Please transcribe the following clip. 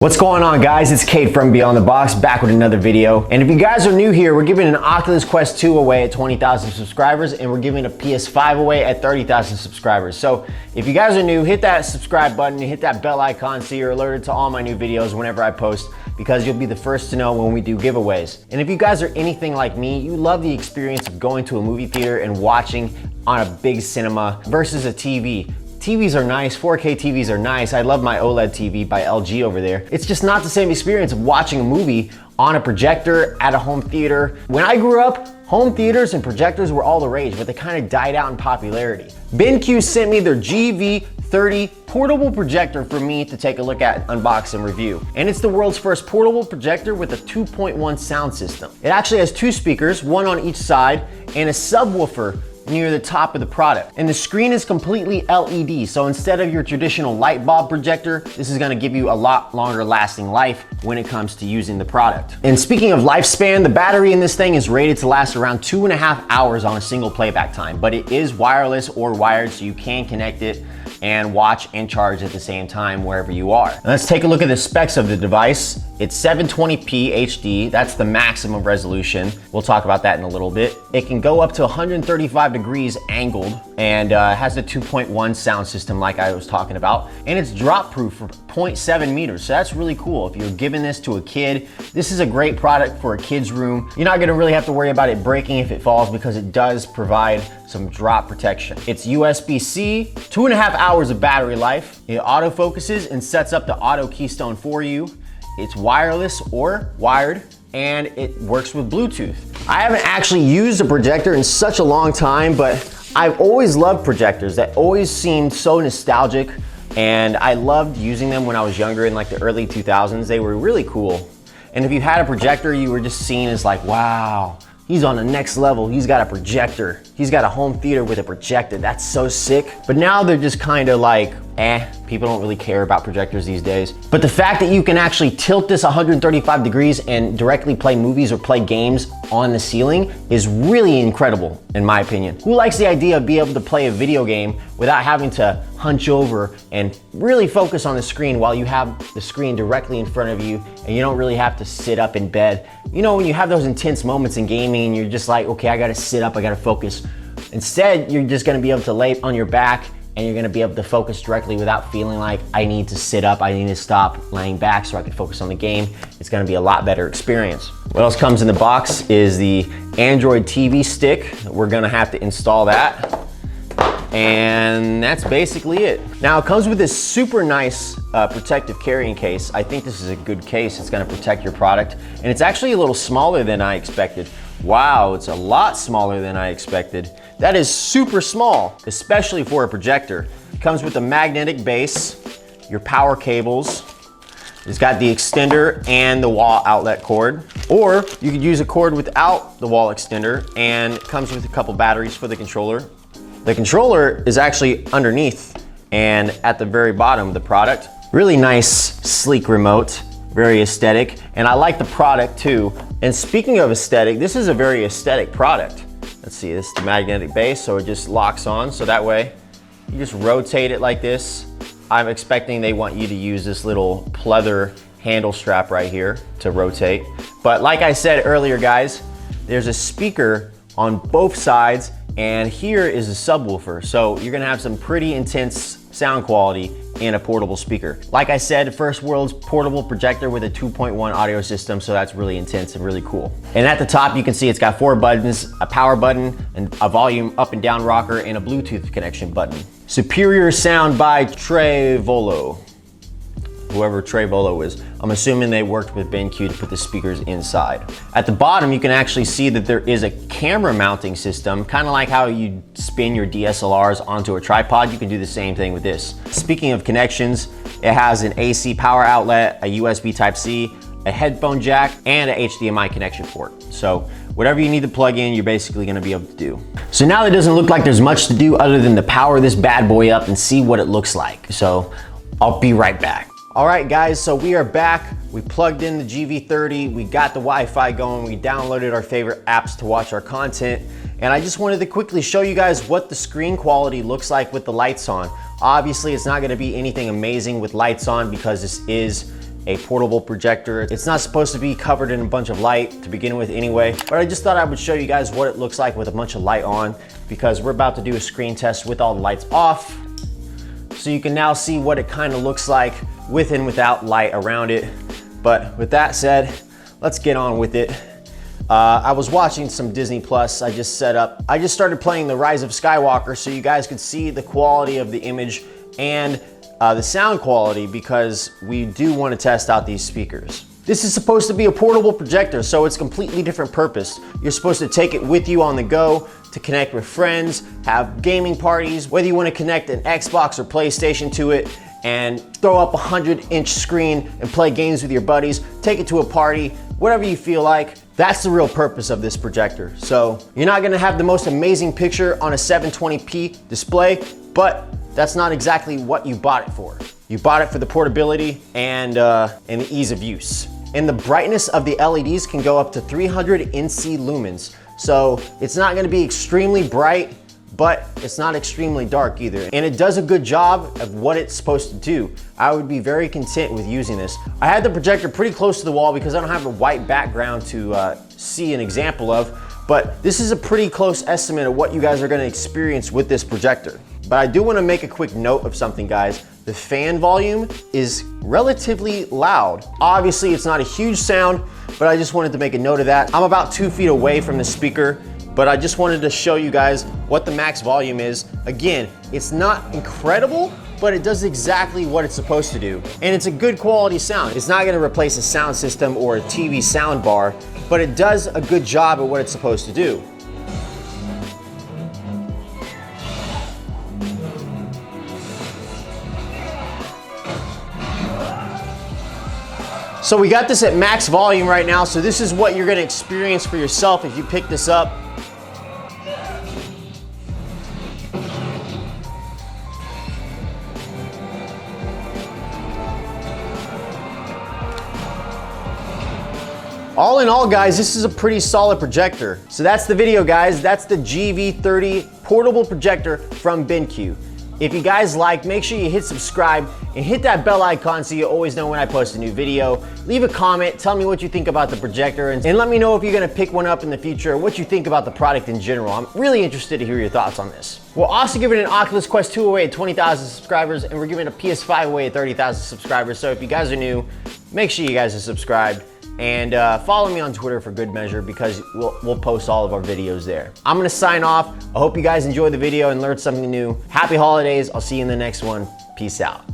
What's going on, guys? It's Kate from Beyond the Box, back with another video. And if you guys are new here, we're giving an Oculus Quest 2 away at 20,000 subscribers, and we're giving a PS5 away at 30,000 subscribers. So if you guys are new, hit that subscribe button, hit that bell icon so you're alerted to all my new videos whenever I post, because you'll be the first to know when we do giveaways. And if you guys are anything like me, you love the experience of going to a movie theater and watching on a big cinema versus a TV. TVs are nice, 4K TVs are nice. I love my OLED TV by LG over there. It's just not the same experience of watching a movie on a projector at a home theater. When I grew up, home theaters and projectors were all the rage, but they kind of died out in popularity. BenQ sent me their GV30 portable projector for me to take a look at, unbox, and review. And it's the world's first portable projector with a 2.1 sound system. It actually has two speakers, one on each side, and a subwoofer near the top of the product. And the screen is completely LED, so instead of your traditional light bulb projector, this is gonna give you a lot longer lasting life when it comes to using the product. And speaking of lifespan, the battery in this thing is rated to last around 2.5 hours on a single playback time, but it is wireless or wired, so you can connect it and watch and charge at the same time wherever you are. Now let's take a look at the specs of the device. It's 720p HD, that's the maximum resolution. We'll talk about that in a little bit. It can go up to 135 degrees angled, and has the 2.1 sound system like I was talking about. And it's drop proof for 0.7 meters, so that's really cool. If you're giving this to a kid, this is a great product for a kid's room. You're not gonna really have to worry about it breaking if it falls, because it does provide some drop protection. It's USB-C, 2.5 hours of battery life. It auto focuses and sets up the auto keystone for you. It's wireless or wired, and it works with Bluetooth. I haven't actually used a projector in such a long time, but I've always loved projectors. That always seemed so nostalgic, and I loved using them when I was younger in like the early 2000s. They were really cool. And if you had a projector, you were just seen as like, wow, he's on the next level. He's got a projector. He's got a home theater with a projector. That's so sick. But now they're just kind of like, people don't really care about projectors these days. But the fact that you can actually tilt this 135 degrees and directly play movies or play games on the ceiling is really incredible, in my opinion. Who likes the idea of being able to play a video game without having to hunch over and really focus on the screen while you have the screen directly in front of you, and you don't really have to sit up in bed? You know, when you have those intense moments in gaming and you're just like, okay, I gotta sit up, I gotta focus. Instead, you're just gonna be able to lay on your back, and you're gonna be able to focus directly without feeling like I need to sit up, I need to stop laying back so I can focus on the game. It's gonna be a lot better experience. What else comes in the box is the Android TV stick. We're gonna have to install that. And that's basically it. Now it comes with this super nice protective carrying case. I think this is a good case. It's gonna protect your product. And it's actually a little smaller than I expected. Wow, it's a lot smaller than I expected. That is super small, especially for a projector. It comes with a magnetic base, your power cables. It's got the extender and the wall outlet cord. Or you could use a cord without the wall extender, and it comes with a couple batteries for the controller. The controller is actually underneath and at the very bottom of the product. Really nice, sleek remote, very aesthetic, and I like the product too. And speaking of aesthetic, this is a very aesthetic product. Let's see, this is the magnetic base, so it just locks on, so that way you just rotate it like this. I'm expecting they want you to use this little pleather handle strap right here to rotate. But like I said earlier, guys, there's a speaker on both sides, and here is a subwoofer. So you're gonna have some pretty intense sound quality in a portable speaker. Like I said, first world's portable projector with a 2.1 audio system, so that's really intense and really cool. And at the top, you can see it's got 4 buttons, a power button, and a volume up and down rocker, and a Bluetooth connection button. Superior sound by Trevolo. Whoever Trevolo is. I'm assuming they worked with BenQ to put the speakers inside. At the bottom, you can actually see that there is a camera mounting system, kind of like how you spin your DSLRs onto a tripod. You can do the same thing with this. Speaking of connections, it has an AC power outlet, a USB Type-C, a headphone jack, and a HDMI connection port. So whatever you need to plug in, you're basically gonna be able to do. So now it doesn't look like there's much to do other than to power this bad boy up and see what it looks like. So I'll be right back. All right, guys, so we are back. We plugged in the GV30, we got the Wi-Fi going, we downloaded our favorite apps to watch our content, and I just wanted to quickly show you guys what the screen quality looks like with the lights on. Obviously, it's not gonna be anything amazing with lights on because this is a portable projector. It's not supposed to be covered in a bunch of light to begin with anyway, but I just thought I would show you guys what it looks like with a bunch of light on, because we're about to do a screen test with all the lights off. So you can now see what it kind of looks like with and without light around it. But with that said, let's get on with it. I was watching some Disney Plus. I just started playing The Rise of Skywalker so you guys could see the quality of the image and the sound quality, because we do want to test out these speakers. This is supposed to be a portable projector, so it's completely different purpose. You're supposed to take it with you on the go to connect with friends, have gaming parties, whether you want to connect an Xbox or PlayStation to it and throw up a 100-inch screen and play games with your buddies, take it to a party, whatever you feel like. That's the real purpose of this projector. So you're not gonna have the most amazing picture on a 720p display, but that's not exactly what you bought it for. You bought it for the portability and the ease of use. And the brightness of the LEDs can go up to 300 NC lumens. So it's not gonna be extremely bright, but it's not extremely dark either. And it does a good job of what it's supposed to do. I would be very content with using this. I had the projector pretty close to the wall because I don't have a white background to see an example of, but this is a pretty close estimate of what you guys are gonna experience with this projector. But I do wanna make a quick note of something, guys. The fan volume is relatively loud. Obviously, it's not a huge sound, but I just wanted to make a note of that. I'm about 2 feet away from the speaker, but I just wanted to show you guys what the max volume is. Again, it's not incredible, but it does exactly what it's supposed to do. And it's a good quality sound. It's not gonna replace a sound system or a TV sound bar, but it does a good job at what it's supposed to do. So we got this at max volume right now, so this is what you're gonna experience for yourself if you pick this up. All in all, guys, this is a pretty solid projector. So that's the video, guys. That's the GV30 portable projector from BenQ. If you guys like, make sure you hit subscribe and hit that bell icon so you always know when I post a new video. Leave a comment, tell me what you think about the projector, and let me know if you're gonna pick one up in the future, what you think about the product in general. I'm really interested to hear your thoughts on this. We're also giving an Oculus Quest 2 away at 20,000 subscribers, and we're giving a PS5 away at 30,000 subscribers. So if you guys are new, make sure you guys are subscribed. And follow me on Twitter for good measure, because we'll post all of our videos there. I'm gonna sign off. I hope you guys enjoyed the video and learned something new. Happy holidays. I'll see you in the next one. Peace out.